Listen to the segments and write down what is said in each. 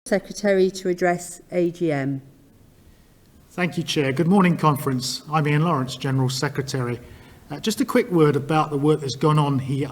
Secretary to address AGM. Thank you, Chair. Good morning, Conference. I'm Ian Lawrence, General Secretary. Just a quick word about the work that's gone on here.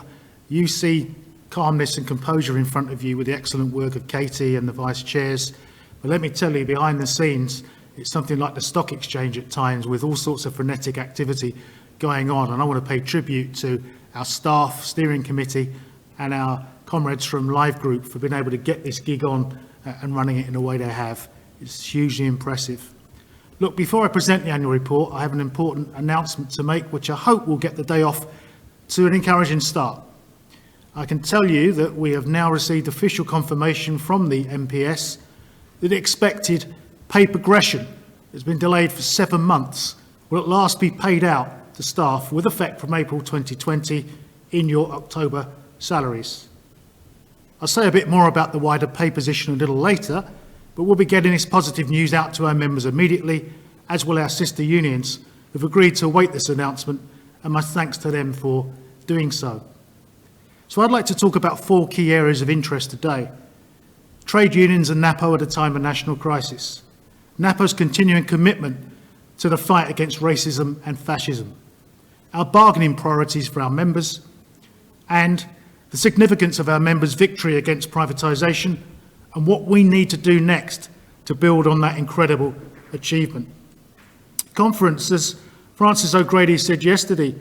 You see calmness and composure in front of you with the excellent work of Katie and the Vice Chairs. But let me tell you, behind the scenes, it's something like the stock exchange at times with all sorts of frenetic activity going on. And I want to pay tribute to our staff, steering committee, and our comrades from Live Group for being able to get this gig on and running it in the way they have. It's hugely impressive. Look, before I present the annual report, I have an important announcement to make, which I hope will get the day off to an encouraging start. I can tell you that we have now received official confirmation from the MPS that the expected pay progression that's been delayed for 7 months will at last be paid out to staff with effect from April 2020 in your October salaries. I'll say a bit more about the wider pay position a little later, but we'll be getting this positive news out to our members immediately, as will our sister unions who've agreed to await this announcement, and my thanks to them for doing so. So I'd like to talk about 4 key areas of interest today. Trade unions and Napo at a time of national crisis. Napo's continuing commitment to the fight against racism and fascism. Our bargaining priorities for our members, and the significance of our members' victory against privatisation and what we need to do next to build on that incredible achievement. Conference, as Francis O'Grady said yesterday,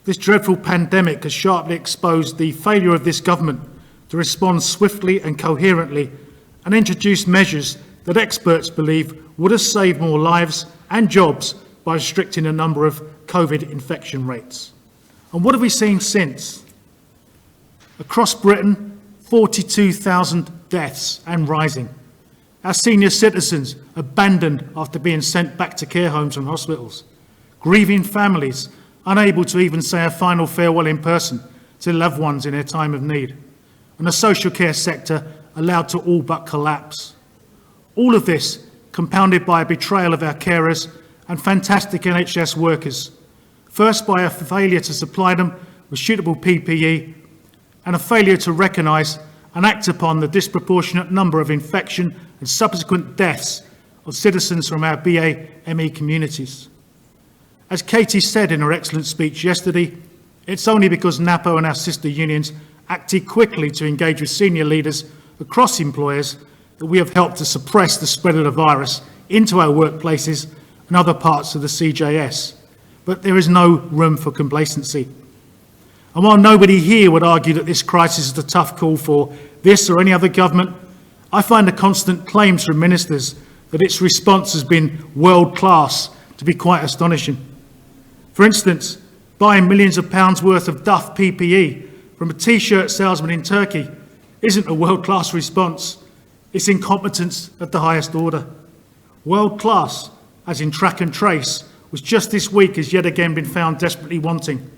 this dreadful pandemic has sharply exposed the failure of this government to respond swiftly and coherently and introduce measures that experts believe would have saved more lives and jobs by restricting the number of COVID infection rates. And what have we seen since? Across Britain, 42,000 deaths and rising. Our senior citizens abandoned after being sent back to care homes and hospitals. Grieving families unable to even say a final farewell in person to loved ones in their time of need. And the social care sector allowed to all but collapse. All of this compounded by a betrayal of our carers and fantastic NHS workers. First by a failure to supply them with suitable PPE and a failure to recognise and act upon the disproportionate number of infection and subsequent deaths of citizens from our BAME communities. As Katie said in her excellent speech yesterday, it's only because Napo and our sister unions acted quickly to engage with senior leaders across employers that we have helped to suppress the spread of the virus into our workplaces and other parts of the CJS. But there is no room for complacency. And while nobody here would argue that this crisis is a tough call for this or any other government, I find the constant claims from ministers that its response has been world-class to be quite astonishing. For instance, buying millions of pounds worth of Duff PPE from a T-shirt salesman in Turkey isn't a world-class response. It's incompetence at the highest order. World-class, as in track and trace, was just this week has yet again been found desperately wanting.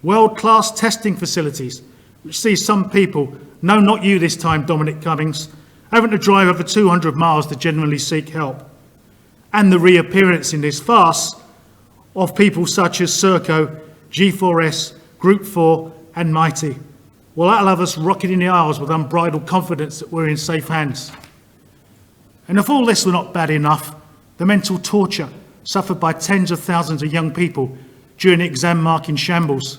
World-class testing facilities, which see some people, no, not you this time, Dominic Cummings, having to drive over 200 miles to genuinely seek help. And the reappearance in this farce of people such as Serco, G4S, Group 4 and Mighty. Well, that'll have us rocking in the aisles with unbridled confidence that we're in safe hands. And if all this were not bad enough, the mental torture suffered by tens of thousands of young people during the exam marking shambles,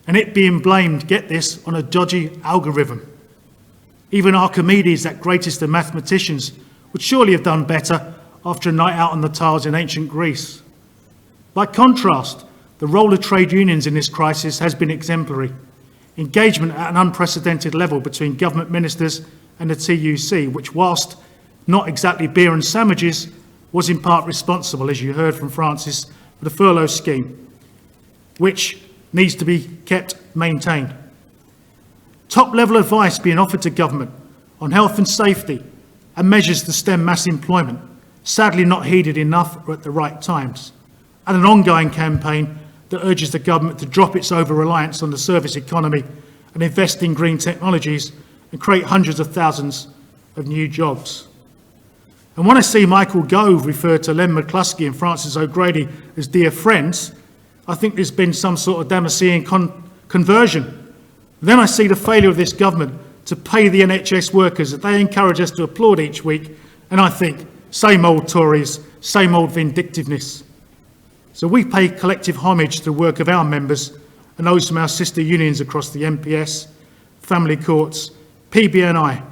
and it being blamed, get this, on a dodgy algorithm. Even Archimedes, that greatest of mathematicians, would surely have done better after a night out on the tiles in ancient Greece. By contrast, the role of trade unions in this crisis has been exemplary. Engagement at an unprecedented level between government ministers and the TUC, which, whilst not exactly beer and sandwiches, was in part responsible, as you heard from Francis, for the furlough scheme, which needs to be kept maintained. Top-level advice being offered to government on health and safety and measures to stem mass employment, sadly not heeded enough or at the right times, and an ongoing campaign that urges the government to drop its over-reliance on the service economy and invest in green technologies and create hundreds of thousands of new jobs. And when I see Michael Gove refer to Len McCluskey and Francis O'Grady as dear friends, I think there's been some sort of Damascene conversion. Then I see the failure of this government to to pay the NHS workers that they encourage us to applaud each week, and I think, same old Tories, same old vindictiveness. So we pay collective homage to the work of our members and those from our sister unions across the MPS, family courts, PBNI,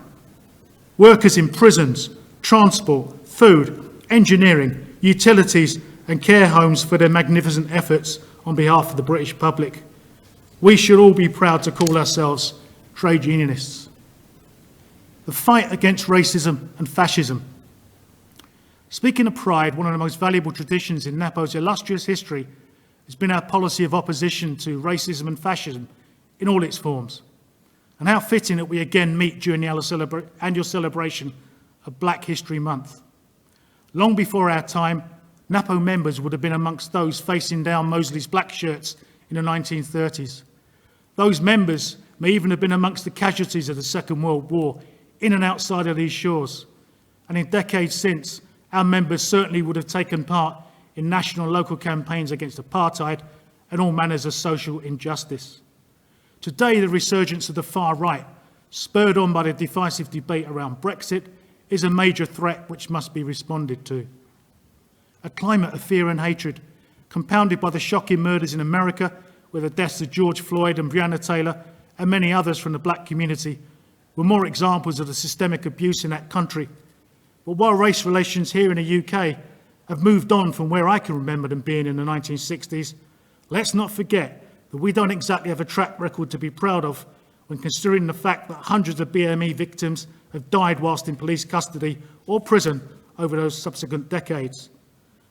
workers in prisons, transport, food, engineering, utilities and care homes for their magnificent efforts on behalf of the British public. We should all be proud to call ourselves trade unionists. The fight against racism and fascism. Speaking of pride, one of the most valuable traditions in Napo's illustrious history has been our policy of opposition to racism and fascism in all its forms. And how fitting that we again meet during the annual celebration of Black History Month. Long before our time, Napo members would have been amongst those facing down Mosley's black shirts in the 1930s. Those members may even have been amongst the casualties of the Second World War in and outside of these shores. And in decades since, our members certainly would have taken part in national and local campaigns against apartheid and all manners of social injustice. Today, the resurgence of the far right, spurred on by the divisive debate around Brexit, is a major threat which must be responded to. A climate of fear and hatred, compounded by the shocking murders in America, with the deaths of George Floyd and Breonna Taylor and many others from the black community, were more examples of the systemic abuse in that country. But while race relations here in the UK have moved on from where I can remember them being in the 1960s, let's not forget that we don't exactly have a track record to be proud of when considering the fact that hundreds of BME victims have died whilst in police custody or prison over those subsequent decades.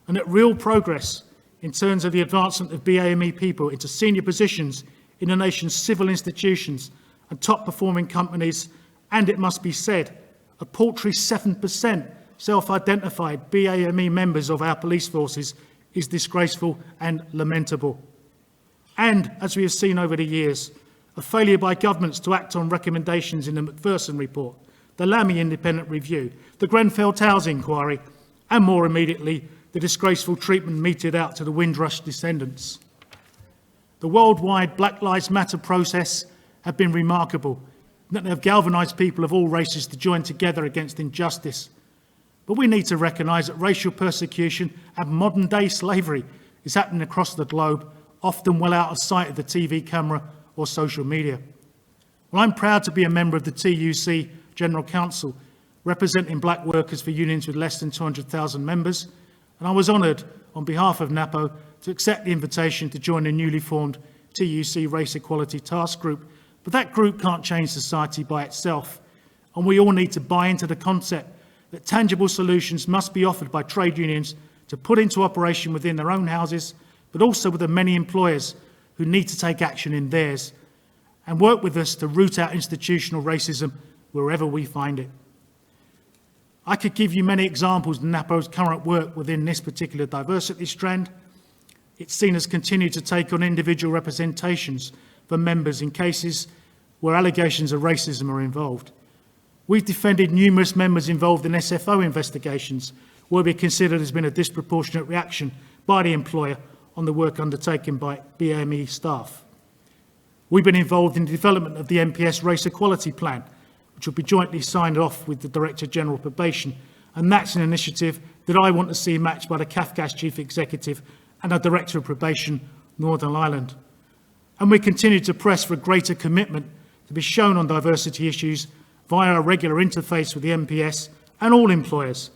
And that real progress in terms of the advancement of BAME people into senior positions in the nation's civil institutions and top-performing companies, and it must be said, a paltry 7% self-identified BAME members of our police forces is disgraceful and lamentable. And, as we have seen over the years, a failure by governments to act on recommendations in the Macpherson report, the Lammy Independent Review, the Grenfell Towers Inquiry, and more immediately, the disgraceful treatment meted out to the Windrush descendants. The worldwide Black Lives Matter process have been remarkable, that they have galvanised people of all races to join together against injustice. But we need to recognise that racial persecution and modern-day slavery is happening across the globe, often well out of sight of the TV camera or social media. Well, I'm proud to be a member of the TUC General Council, representing black workers for unions with less than 200,000 members, and I was honoured, on behalf of Napo, to accept the invitation to join the newly formed TUC Race Equality Task Group. But that group can't change society by itself, and we all need to buy into the concept that tangible solutions must be offered by trade unions to put into operation within their own houses, but also with the many employers who need to take action in theirs, and work with us to root out institutional racism wherever we find it. I could give you many examples of Napo's current work within this particular diversity strand. It's seen us continue to take on individual representations for members in cases where allegations of racism are involved. We've defended numerous members involved in SFO investigations where we consider there's been a disproportionate reaction by the employer on the work undertaken by BAME staff. We've been involved in the development of the MPS Race Equality Plan, which will be jointly signed off with the Director General of Probation, and that's an initiative that I want to see matched by the CAFCAS Chief Executive and our Director of Probation, Northern Ireland. And we continue to press for a greater commitment to be shown on diversity issues via a regular interface with the MPS and all employers,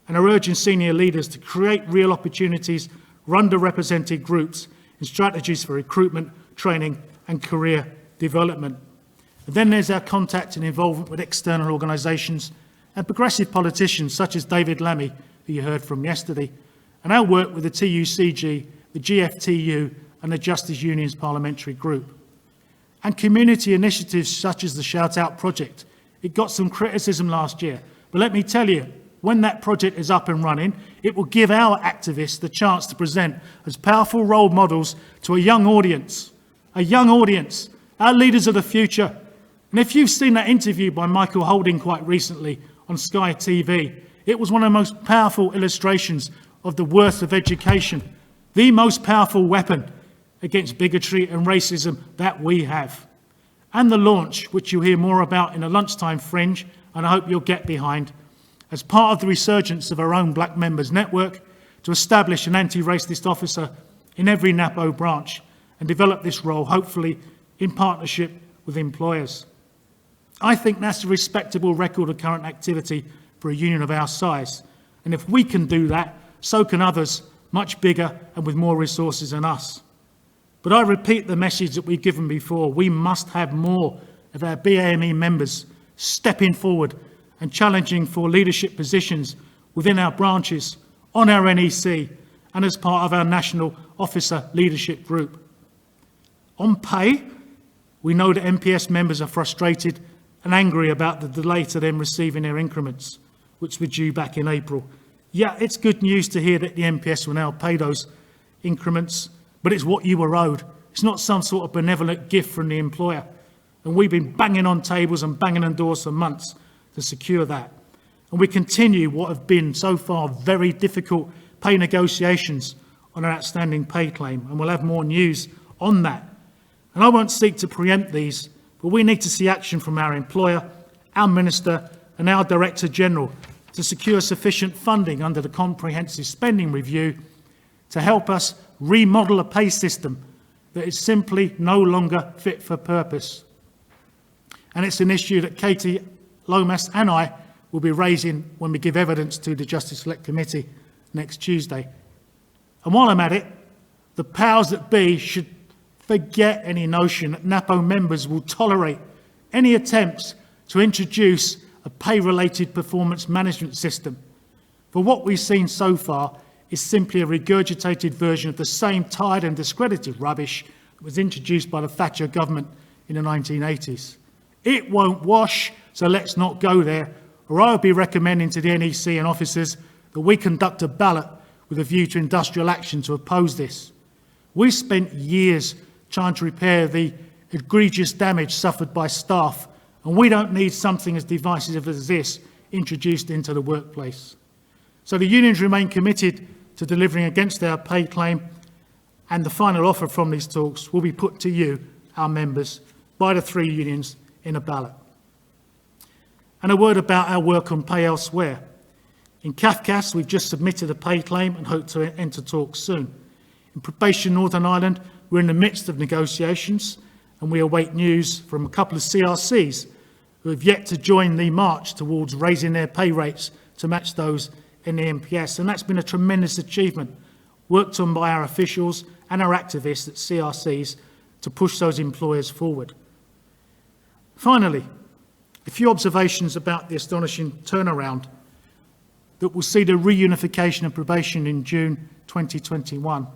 and are urging senior leaders to create real opportunities for underrepresented groups and strategies for recruitment, training and career development. And then there's our contact and involvement with external organisations and progressive politicians such as David Lammy, who you heard from yesterday, and our work with the TUCG, the GFTU and the Justice Unions Parliamentary Group. And community initiatives such as the Shout Out Project. It got some criticism last year, but let me tell you, when that project is up and running, it will give our activists the chance to present as powerful role models to a young audience, our leaders of the future. And if you've seen that interview by Michael Holding quite recently on Sky TV, it was one of the most powerful illustrations of the worth of education, the most powerful weapon against bigotry and racism that we have. and the launch, which you'll hear more about in a lunchtime fringe, and I hope you'll get behind, as part of the resurgence of our own Black Members Network, to establish an anti-racist officer in every Napo branch and develop this role, hopefully in partnership with employers. I think that's a respectable record of current activity for a union of our size. And if we can do that, so can others much bigger and with more resources than us. But I repeat the message that we've given before. We must have more of our BAME members stepping forward and challenging for leadership positions within our branches, on our NEC, and as part of our National Officer Leadership Group. On pay, we know that MPS members are frustrated and angry about the delay to them receiving their increments, which were due back in April. Yeah, it's good news to hear that the MPS will now pay those increments, but it's what you were owed. It's not some sort of benevolent gift from the employer. And we've been banging on tables and banging on doors for months to secure that. And we continue what have been so far very difficult pay negotiations on our outstanding pay claim, and we'll have more news on that. And I won't seek to preempt these, but we need to see action from our employer, our Minister and our Director General to secure sufficient funding under the Comprehensive Spending Review to help us remodel a pay system that is simply no longer fit for purpose. And it's an issue that Katie Lomas and I will be raising when we give evidence to the Justice Select Committee next Tuesday. And while I'm at it, the powers that be should forget any notion that Napo members will tolerate any attempts to introduce a pay-related performance management system. For what we've seen so far is simply a regurgitated version of the same tired and discredited rubbish that was introduced by the Thatcher government in the 1980s. It won't wash, so let's not go there, or I'll be recommending to the NEC and officers that we conduct a ballot with a view to industrial action to oppose this. We spent years trying to repair the egregious damage suffered by staff, and we don't need something as divisive as this introduced into the workplace. So the unions remain committed to delivering against our pay claim, and the final offer from these talks will be put to you, our members, by the three unions in a ballot. And a word about our work on pay elsewhere. In CAFCAS, we've just submitted a pay claim and hope to enter talks soon. In Probation Northern Ireland, we're in the midst of negotiations, and we await news from a couple of CRCs who have yet to join the march towards raising their pay rates to match those in the MPS. And that's been a tremendous achievement, worked on by our officials and our activists at CRCs to push those employers forward. Finally, a few observations about the astonishing turnaround that will see the reunification of probation in June 2021.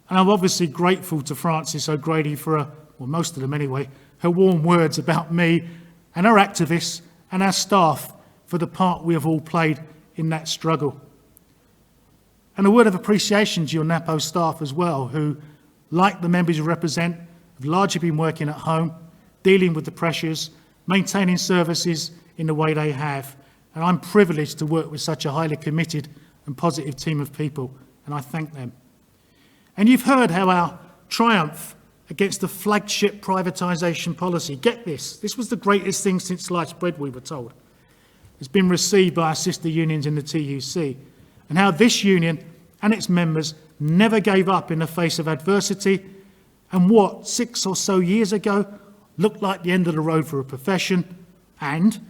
And I'm obviously grateful to Frances O'Grady for, well, most of them anyway, her warm words about me and our activists and our staff for the part we have all played in that struggle. And a word of appreciation to your Napo staff as well, who, like the members you represent, have largely been working at home, dealing with the pressures, maintaining services in the way they have. And I'm privileged to work with such a highly committed and positive team of people, and I thank them. And you've heard how our triumph against the flagship privatisation policy, get this was the greatest thing since sliced bread, we were told, has been received by our sister unions in the TUC, and how this union and its members never gave up in the face of adversity and what, 6 or so years ago, looked like the end of the road for a profession, and,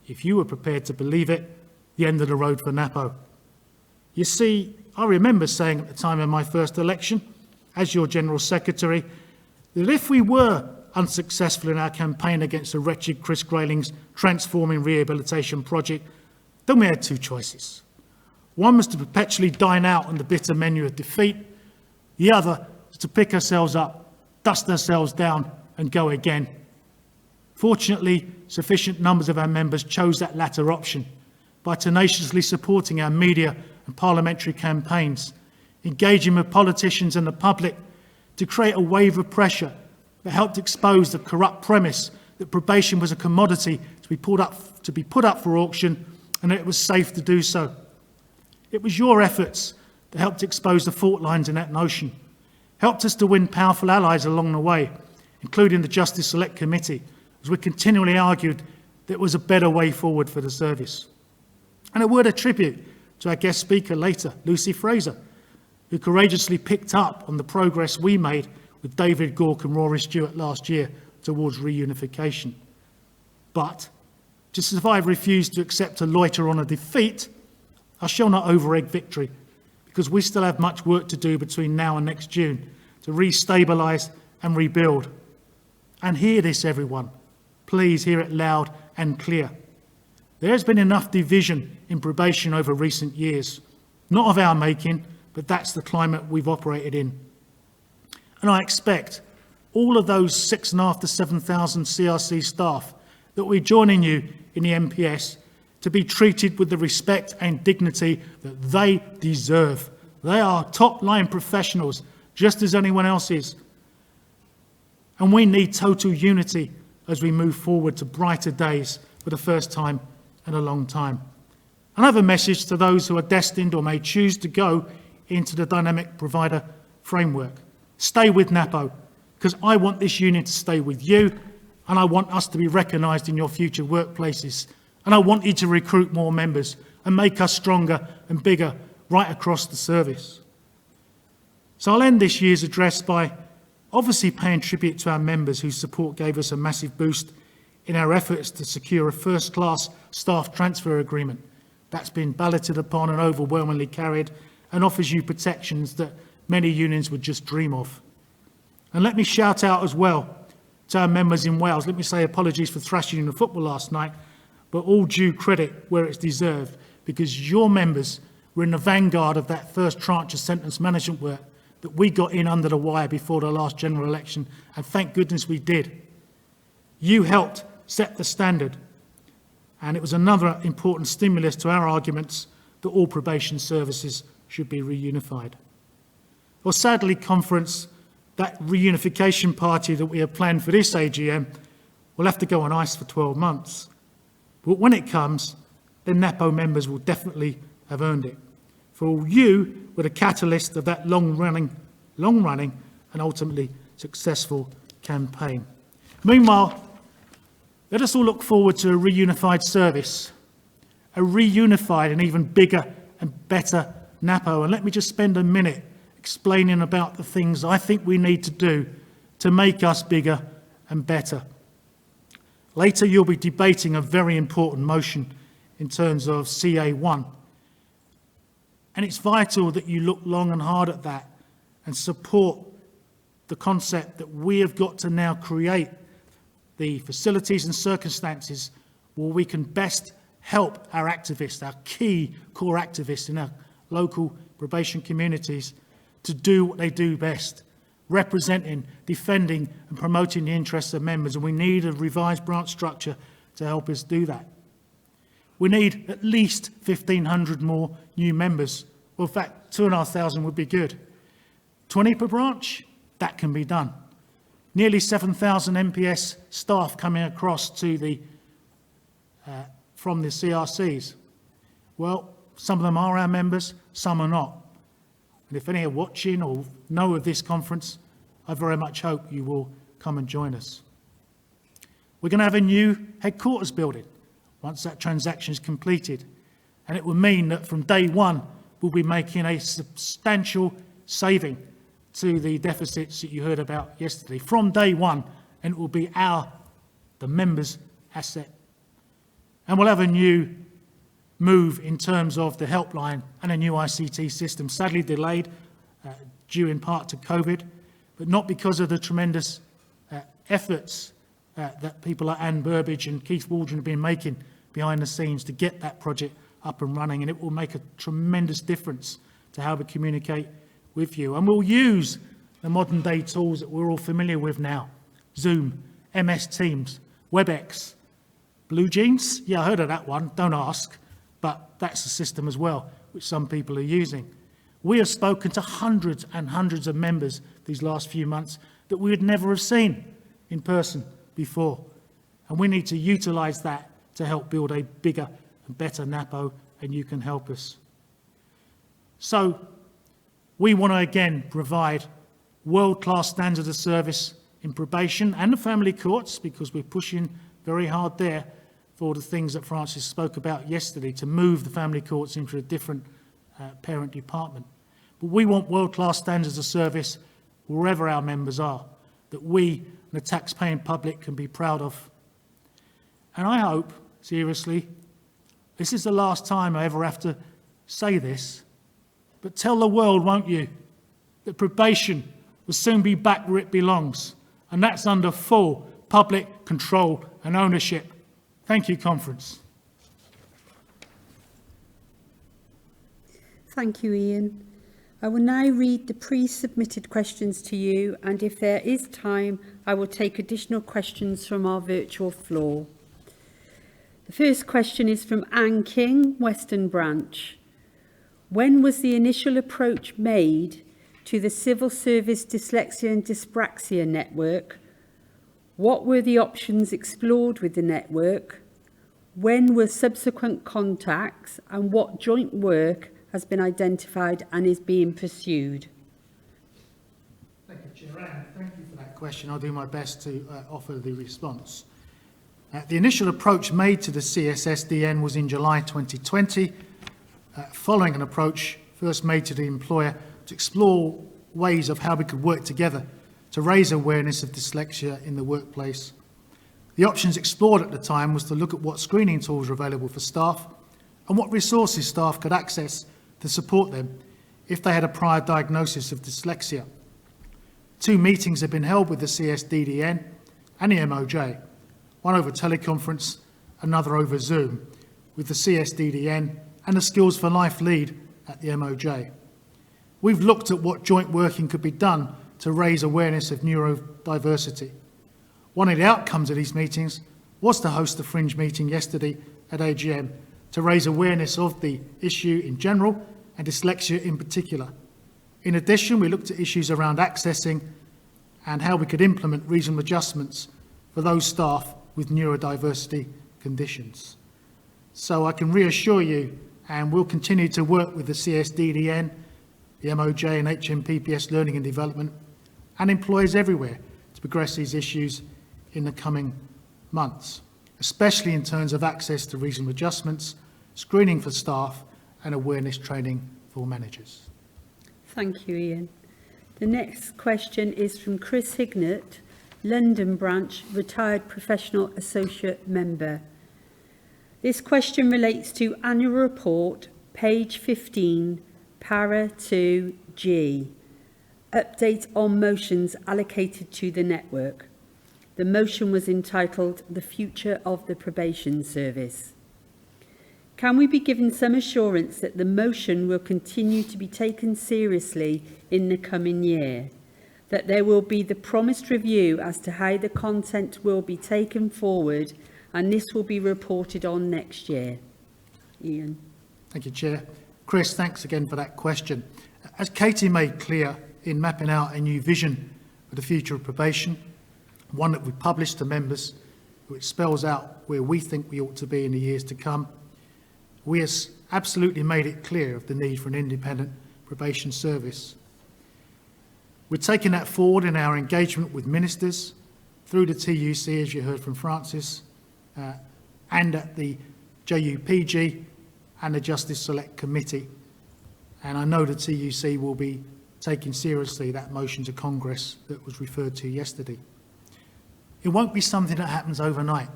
if you were prepared to believe it, the end of the road for Napo. You see, I remember saying at the time of my first election, as your General Secretary, that if we were unsuccessful in our campaign against the wretched Chris Grayling's Transforming Rehabilitation Project, then we had two choices. One was to perpetually dine out on the bitter menu of defeat. The other was to pick ourselves up, dust ourselves down and go again. Fortunately, sufficient numbers of our members chose that latter option by tenaciously supporting our media and parliamentary campaigns, engaging with politicians and the public to create a wave of pressure that helped expose the corrupt premise that probation was a commodity to be put up for auction and that it was safe to do so. It was your efforts that helped expose the fault lines in that notion, helped us to win powerful allies along the way, including the Justice Select Committee, as we continually argued there was a better way forward for the service. And a word of tribute to our guest speaker later, Lucy Fraser, who courageously picked up on the progress we made with David Gork and Rory Stewart last year towards reunification. But, just as I've refused to accept a loiter on a defeat, I shall not over-egg victory, because we still have much work to do between now and next June to re-stabilise and rebuild. And hear this, everyone. Please hear it loud and clear. There has been enough division in probation over recent years, not of our making, but that's the climate we've operated in. And I expect all of those 6,500 to 7,000 CRC staff that we're joining you in the MPS to be treated with the respect and dignity that they deserve. They are top-line professionals, just as anyone else is. And we need total unity as we move forward to brighter days for the first time in a long time. Another message to those who are destined or may choose to go into the dynamic provider framework. Stay with Napo, because I want this union to stay with you, and I want us to be recognised in your future workplaces. And I want you to recruit more members and make us stronger and bigger right across the service. So I'll end this year's address by obviously paying tribute to our members whose support gave us a massive boost in our efforts to secure a first-class staff transfer agreement that's been balloted upon and overwhelmingly carried and offers you protections that many unions would just dream of. And let me shout out as well to our members in Wales. Let me say apologies for thrashing in the football last night, but all due credit where it's deserved, because your members were in the vanguard of that first tranche of sentence management work that we got in under the wire before the last general election, and thank goodness we did. You helped set the standard, and it was another important stimulus to our arguments that all probation services should be reunified. Well, sadly, conference, that reunification party that we have planned for this AGM will have to go on ice for 12 months. But when it comes, then Napo members will definitely have earned it. For you were the catalyst of that long-running and ultimately successful campaign. Meanwhile, let us all look forward to a reunified service, a reunified and even bigger and better Napo. And let me just spend a minute explaining about the things I think we need to do to make us bigger and better. Later, you'll be debating a very important motion in terms of CA1. And it's vital that you look long and hard at that and support the concept that we have got to now create the facilities and circumstances where we can best help our activists, our key core activists in our local probation communities, to do what they do best, representing, defending and promoting the interests of members. And we need a revised branch structure to help us do that. We need at least 1,500 more new members. Well, in fact, 2,500 would be good. 20 per branch, that can be done. Nearly 7,000 MPS staff coming across to the from the CRCs. Well, some of them are our members, some are not. And if any are watching or know of this conference, I very much hope you will come and join us. We're going to have a new headquarters building once that transaction is completed. And it will mean that from day one, we'll be making a substantial saving to the deficits that you heard about yesterday. From day one, and it will be the members' asset. And we'll have a new move in terms of the helpline and a new ICT system, sadly delayed due in part to COVID, but not because of the tremendous efforts that people like Anne Burbage and Keith Waldron have been making behind the scenes to get that project up and running, and it will make a tremendous difference to how we communicate with you. And we'll use the modern day tools that we're all familiar with now: Zoom, MS Teams, WebEx, Blue Jeans. Yeah, I heard of that one, don't ask, but that's a system as well, which some people are using. We have spoken to hundreds and hundreds of members these last few months that we would never have seen in person before. And we need to utilise that to help build a bigger and better Napo, and you can help us. So we want to again provide world-class standards of service in probation and the family courts, because we're pushing very hard there for the things that Francis spoke about yesterday, to move the family courts into a different parent department. But we want world-class standards of service wherever our members are, that we, the tax-paying public, can be proud of. And I hope, seriously, this is the last time I ever have to say this, but tell the world, won't you, that probation will soon be back where it belongs, and that's under full public control and ownership. Thank you, Conference. Thank you, Ian. I will now read the pre-submitted questions to you, and if there is time, I will take additional questions from our virtual floor. The first question is from Anne King, Western Branch. When was the initial approach made to the Civil Service Dyslexia and Dyspraxia Network? What were the options explored with the network? When were subsequent contacts, and what joint work has been identified and is being pursued? Thank you, Chair Anne. Thank you for that question. I'll do my best to offer the response. The initial approach made to the CSSDN was in July 2020, following an approach first made to the employer to explore ways of how we could work together to raise awareness of dyslexia in the workplace. The options explored at the time was to look at what screening tools are available for staff and what resources staff could access to support them if they had a prior diagnosis of dyslexia. 2 meetings have been held with the CSDDN and the MOJ, one over teleconference, another over Zoom, with the CSDDN and the Skills for Life lead at the MOJ. We've looked at what joint working could be done to raise awareness of neurodiversity. One of the outcomes of these meetings was to host a fringe meeting yesterday at AGM to raise awareness of the issue in general and dyslexia in particular. In addition, we looked at issues around accessing and how we could implement reasonable adjustments for those staff with neurodiversity conditions. So I can reassure you, and we'll continue to work with the CSDDN, the MOJ and HMPPS Learning and Development, and employers everywhere to progress these issues in the coming months, especially in terms of access to reasonable adjustments, screening for staff, and awareness training for managers. Thank you, Ian. The next question is from Chris Hignett, London Branch, Retired Professional Associate Member. This question relates to Annual Report, page 15, para 2G, update on motions allocated to the network. The motion was entitled The Future of the Probation Service. Can we be given some assurance that the motion will continue to be taken seriously in the coming year? That there will be the promised review as to how the content will be taken forward, and this will be reported on next year? Ian. Thank you, Chair. Chris, thanks again for that question. As Katie made clear in mapping out a new vision for the future of probation, one that we published to members, which spells out where we think we ought to be in the years to come, we have absolutely made it clear of the need for an independent probation service. We're taking that forward in our engagement with ministers, through the TUC, as you heard from Francis, and at the JUPG and the Justice Select Committee. And I know the TUC will be taking seriously that motion to Congress that was referred to yesterday. It won't be something that happens overnight.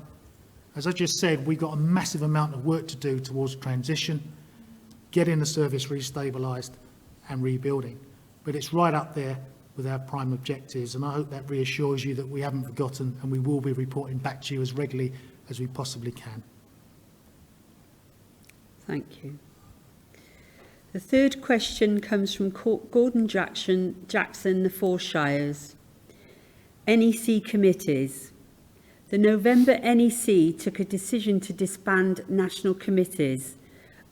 As I just said, we've got a massive amount of work to do towards transition, getting the service restabilised and rebuilding. But it's right up there with our prime objectives, and I hope that reassures you that we haven't forgotten, and we will be reporting back to you as regularly as we possibly can. Thank you. The third question comes from Gordon Jackson, the Four Shires. NEC committees. The November NEC took a decision to disband national committees,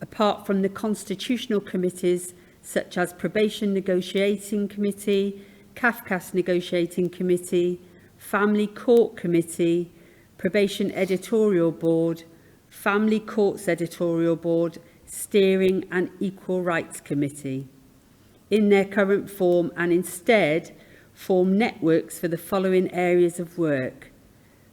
apart from the constitutional committees such as Probation Negotiating Committee, CAFCAS Negotiating Committee, Family Court Committee, Probation Editorial Board, Family Courts Editorial Board, Steering and Equal Rights Committee in their current form, and instead form networks for the following areas of work: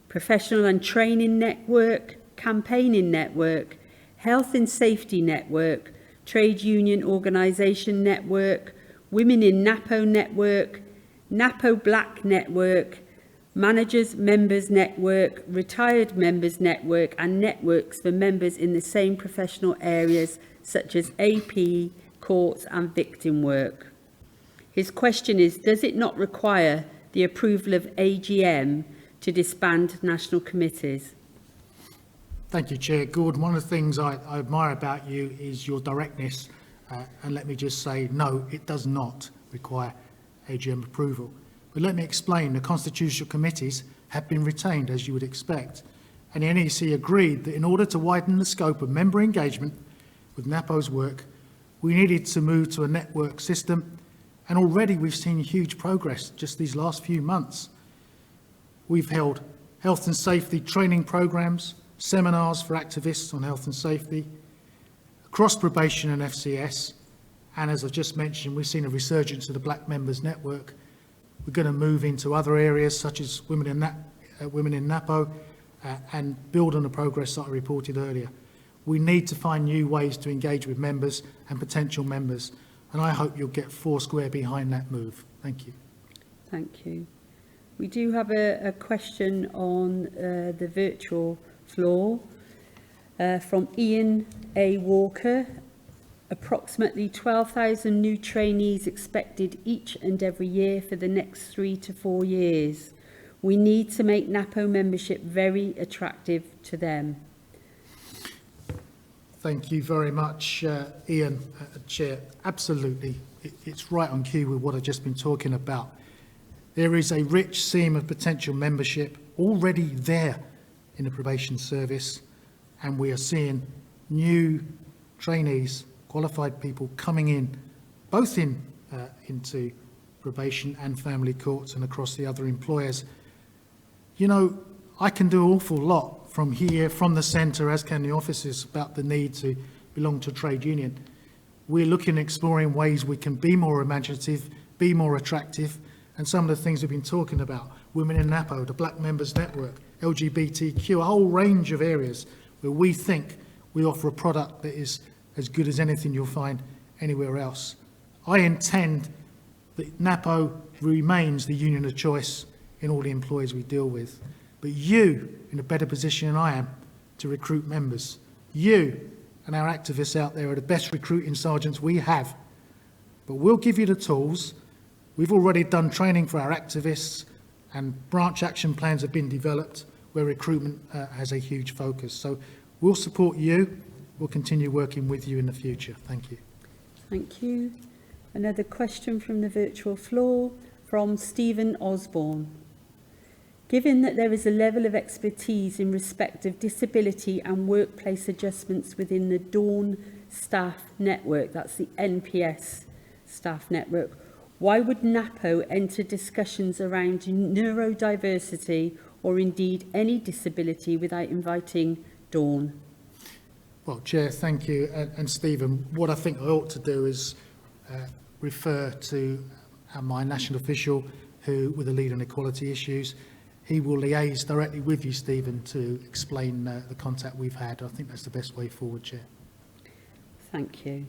professional and training network, campaigning network, health and safety network, trade union organisation network, women in Napo network, Napo Black network, managers members network, retired members network, and networks for members in the same professional areas such as AP, courts and victim work. His question is, does it not require the approval of AGM to disband national committees? Thank you, Chair. Gordon, one of the things I admire about you is your directness, and let me just say, no, it does not require AGM approval. But let me explain, the constitutional committees have been retained, as you would expect, and the NEC agreed that in order to widen the scope of member engagement with NAPO's work, we needed to move to a network system, and already we've seen huge progress just these last few months. We've held health and safety training programs, seminars for activists on health and safety, across probation and FCS, and as I've just mentioned, we've seen a resurgence of the Black Members Network. We're going to move into other areas such as women in Napo and build on the progress that I reported earlier. We need to find new ways to engage with members and potential members, and I hope you'll get foursquare behind that move. Thank you. Thank you. We do have a question on the virtual floor from Ian A. Walker. Approximately 12,000 new trainees expected each and every year for the next 3 to 4 years. We need to make Napo membership very attractive to them. Thank you very much, Ian, Chair. Absolutely. It's right on cue with what I've just been talking about. There is a rich seam of potential membership already there in the probation service, and we are seeing new trainees, qualified people coming in, both into probation and family courts and across the other employers. You know, I can do an awful lot from here, from the centre, as can the officers, about the need to belong to a trade union. We're looking at exploring ways we can be more imaginative, be more attractive, and some of the things we've been talking about, women in Napo, the Black Members Network, LGBTQ, a whole range of areas where we think we offer a product that is as good as anything you'll find anywhere else. I intend that Napo remains the union of choice in all the employers we deal with, but you in a better position than I am to recruit members. You and our activists out there are the best recruiting sergeants we have, but we'll give you the tools. We've already done training for our activists, and branch action plans have been developed where recruitment has a huge focus. So we'll support you. We'll continue working with you in the future. Thank you. Thank you. Another question from the virtual floor from Stephen Osborne. Given that there is a level of expertise in respect of disability and workplace adjustments within the Dawn staff network, that's the NPS staff network, why would Napo enter discussions around neurodiversity or indeed any disability without inviting Dawn? Well, Chair, thank you. And Stephen, what I think I ought to do is refer to my national official who, with the lead on equality issues, he will liaise directly with you, Stephen, to explain the contact we've had. I think that's the best way forward, Chair. Thank you.